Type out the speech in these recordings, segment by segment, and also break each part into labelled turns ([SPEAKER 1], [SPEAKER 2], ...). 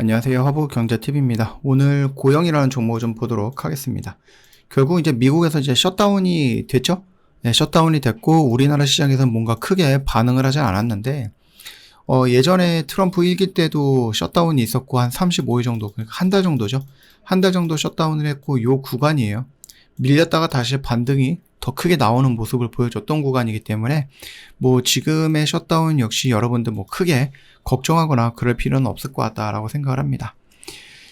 [SPEAKER 1] 안녕하세요. 화부경제TV입니다. 오늘 고영이라는 종목을 좀 보도록 하겠습니다. 결국 이제 미국에서 이제 셧다운이 됐죠? 네, 셧다운이 됐고 우리나라 시장에서는 뭔가 크게 반응을 하지 않았는데 예전에 트럼프 1기 때도 셧다운이 있었고 한 35일 정도, 그러니까 한 달 정도죠. 한 달 정도 셧다운을 했고 요 구간이에요. 밀렸다가 다시 반등이 더 크게 나오는 모습을 보여줬던 구간이기 때문에 뭐 지금의 셧다운 역시 여러분들 뭐 크게 걱정하거나 그럴 필요는 없을 것 같다라고 생각을 합니다.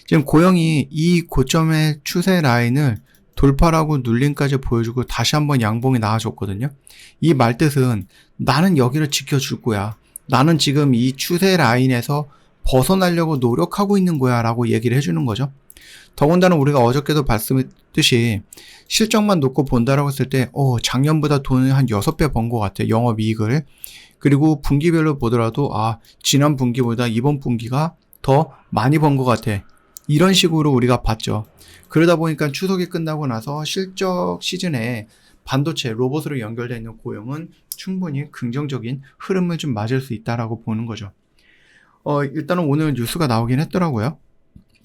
[SPEAKER 1] 지금 고영이 이 고점의 추세 라인을 돌파라고 눌림까지 보여주고 다시 한번 양봉이 나와줬거든요. 이 말뜻은 나는 여기를 지켜줄 거야. 나는 지금 이 추세 라인에서 벗어나려고 노력하고 있는 거야 라고 얘기를 해주는 거죠. 더군다나 우리가 어저께도 말씀했듯이 실적만 놓고 본다라고 했을 때 작년보다 돈을 한 6배 번 것 같아요. 영업이익을. 그리고 분기별로 보더라도 지난 분기보다 이번 분기가 더 많이 번 것 같아. 이런 식으로 우리가 봤죠. 그러다 보니까 추석이 끝나고 나서 실적 시즌에 반도체, 로봇으로 연결되어 있는 고용은 충분히 긍정적인 흐름을 좀 맞을 수 있다라고 보는 거죠. 일단은 오늘 뉴스가 나오긴 했더라고요.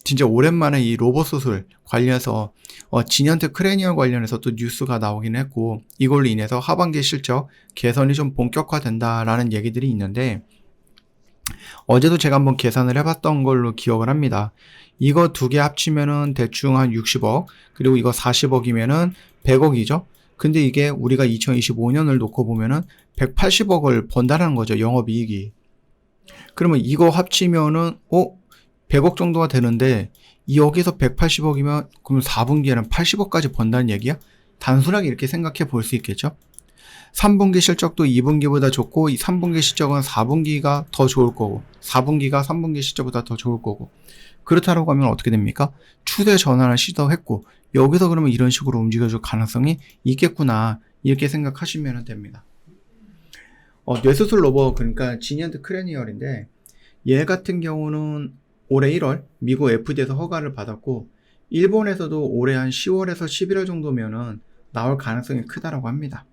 [SPEAKER 1] 진짜 오랜만에 이 로봇 수술 관련해서 진현태 크레니얼 관련해서 또 뉴스가 나오긴 했고 이걸로 인해서 하반기 실적 개선이 좀 본격화된다라는 얘기들이 있는데 어제도 제가 한번 계산을 해봤던 걸로 기억을 합니다. 이거 두 개 합치면은 대충 한 60억 그리고 이거 40억이면은 100억이죠. 근데 이게 우리가 2025년을 놓고 보면은 180억을 번다는 거죠. 영업이익이. 그러면 이거 합치면은 100억 정도가 되는데 여기서 180억이면 그럼 4분기에는 80억까지 번다는 얘기야? 단순하게 이렇게 생각해 볼 수 있겠죠? 3분기 실적도 2분기보다 좋고 이 3분기 실적은 4분기가 더 좋을 거고 4분기가 3분기 실적보다 더 좋을 거고 그렇다고 하면 어떻게 됩니까? 추세 전환을 시도했고 여기서 그러면 이런 식으로 움직여줄 가능성이 있겠구나 이렇게 생각하시면 됩니다. 뇌수술 로봇 그러니까 지니언트 크레니얼인데 얘 같은 경우는 올해 1월 미국 FDA에서 허가를 받았고 일본에서도 올해 한 10월에서 11월 정도면은 나올 가능성이 크다라고 합니다.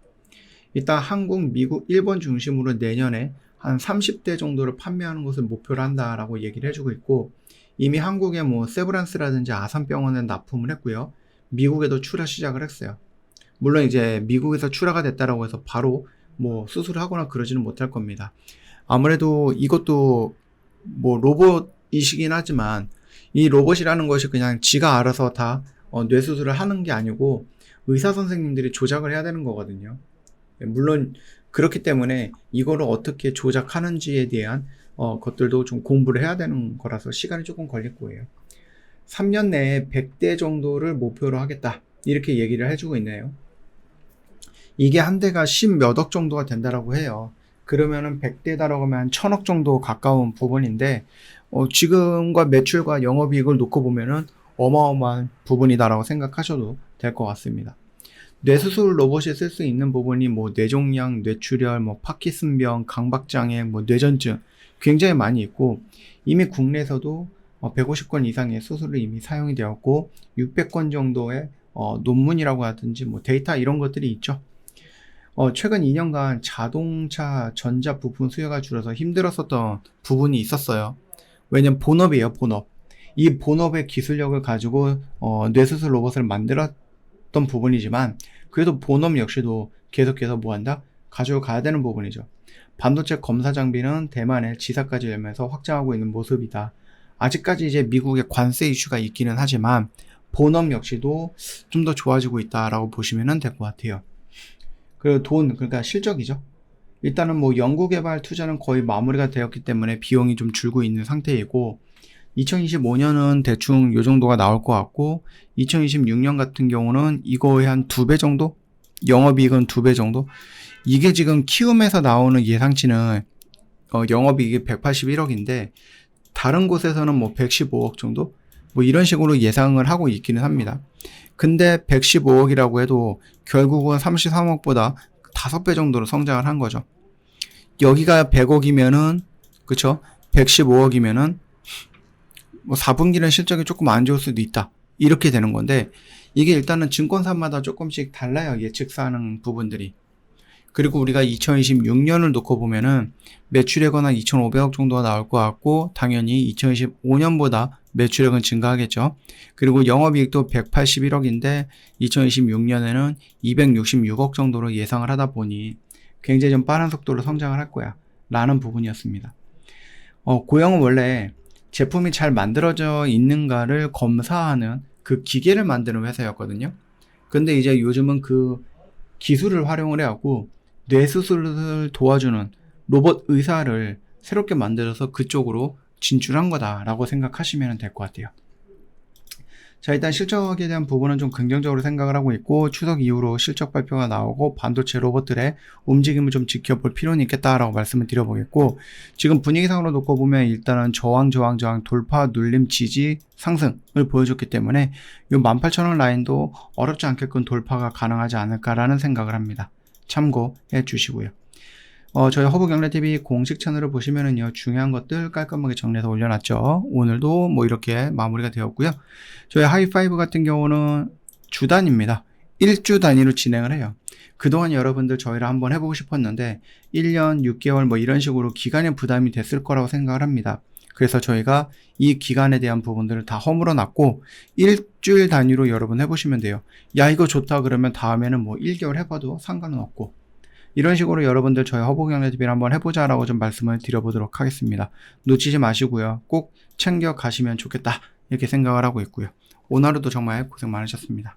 [SPEAKER 1] 일단 한국, 미국, 일본 중심으로 내년에 한 30대 정도를 판매하는 것을 목표로 한다라고 얘기를 해주고 있고 이미 한국에 뭐 세브란스라든지 아산병원에 납품을 했고요. 미국에도 출하 시작을 했어요. 물론 이제 미국에서 출하가 됐다라고 해서 바로 뭐 수술을 하거나 그러지는 못할 겁니다. 아무래도 이것도 뭐 로봇이시긴 하지만 이 로봇이라는 것이 그냥 지가 알아서 다 뇌수술을 하는 게 아니고 의사 선생님들이 조작을 해야 되는 거거든요. 물론 그렇기 때문에 이거를 어떻게 조작하는지에 대한 것들도 좀 공부를 해야 되는 거라서 시간이 조금 걸릴 거예요. 3년 내에 100대 정도를 목표로 하겠다 이렇게 얘기를 해주고 있네요. 이게 한 대가 10몇억 정도가 된다라고 해요. 그러면은 100대다라고 하면 한 1000억 정도 가까운 부분인데 지금과 매출과 영업이익을 놓고 보면은 어마어마한 부분이다라고 생각하셔도 될 것 같습니다. 뇌수술 로봇이 쓸 수 있는 부분이 뭐 뇌종양, 뇌출혈, 뭐 파킨슨병, 강박장애, 뭐 뇌전증 굉장히 많이 있고 이미 국내에서도 150건 이상의 수술이 이미 사용이 되었고 600건 정도의 논문이라고 하든지 뭐 데이터 이런 것들이 있죠. 최근 2년간 자동차 전자 부품 수요가 줄어서 힘들었었던 부분이 있었어요. 왜냐면 본업이에요, 본업. 이 본업의 기술력을 가지고 뇌수술 로봇을 만들었던 부분이지만 그래도 본업 역시도 계속해서 뭐한다? 가지고 가야 되는 부분이죠. 반도체 검사 장비는 대만에 지사까지 열면서 확장하고 있는 모습이다. 아직까지 이제 미국의 관세 이슈가 있기는 하지만 본업 역시도 좀 더 좋아지고 있다라고 보시면 될 것 같아요. 그리고 그러니까 실적이죠. 일단은 뭐 연구개발 투자는 거의 마무리가 되었기 때문에 비용이 좀 줄고 있는 상태이고 2025년은 대충 요 정도가 나올 것 같고 2026년 같은 경우는 이거의 한 2배 정도? 영업이익은 2배 정도? 이게 지금 키움에서 나오는 예상치는 영업이익이 181억인데 다른 곳에서는 뭐 115억 정도? 뭐 이런 식으로 예상을 하고 있기는 합니다. 근데 115억이라고 해도 결국은 33억보다 5배 정도로 성장을 한 거죠. 여기가 100억이면은 그쵸? 115억이면은 뭐 4분기는 실적이 조금 안 좋을 수도 있다. 이렇게 되는 건데 이게 일단은 증권사마다 조금씩 달라요. 예측사하는 부분들이. 그리고 우리가 2026년을 놓고 보면은 매출액은 한 2,500억 정도가 나올 것 같고 당연히 2025년보다 매출액은 증가하겠죠. 그리고 영업이익도 181억인데 2026년에는 266억 정도로 예상을 하다 보니 굉장히 좀 빠른 속도로 성장을 할 거야 라는 부분이었습니다. 고영은 원래 제품이 잘 만들어져 있는가를 검사하는 그 기계를 만드는 회사였거든요. 근데 이제 요즘은 그 기술을 활용을 해갖고 뇌수술을 도와주는 로봇 의사를 새롭게 만들어서 그쪽으로 진출한 거다라고 생각하시면 될 것 같아요. 자, 일단 실적에 대한 부분은 좀 긍정적으로 생각을 하고 있고 추석 이후로 실적 발표가 나오고 반도체 로봇들의 움직임을 좀 지켜볼 필요는 있겠다라고 말씀을 드려보겠고, 지금 분위기상으로 놓고 보면 일단은 저항 돌파 눌림 지지 상승을 보여줬기 때문에 이 18,000원 라인도 어렵지 않게끔 돌파가 가능하지 않을까라는 생각을 합니다. 참고해 주시고요. 저희 허브경제TV 공식 채널을 보시면은요, 중요한 것들 깔끔하게 정리해서 올려놨죠. 오늘도 뭐 이렇게 마무리가 되었고요. 저희 하이파이브 같은 경우는 주 단위입니다. 1주 단위로 진행을 해요. 그동안 여러분들 저희를 한번 해보고 싶었는데 1년, 6개월 뭐 이런 식으로 기간의 부담이 됐을 거라고 생각을 합니다. 그래서 저희가 이 기간에 대한 부분들을 다 허물어 놨고 일주일 단위로 여러분 해보시면 돼요. 야, 이거 좋다 그러면 다음에는 뭐 1개월 해봐도 상관은 없고, 이런 식으로 여러분들 저희 허브경제TV를 한번 해보자라고 좀 말씀을 드려보도록 하겠습니다. 놓치지 마시고요. 꼭 챙겨 가시면 좋겠다 이렇게 생각을 하고 있고요. 오늘 하루도 정말 고생 많으셨습니다.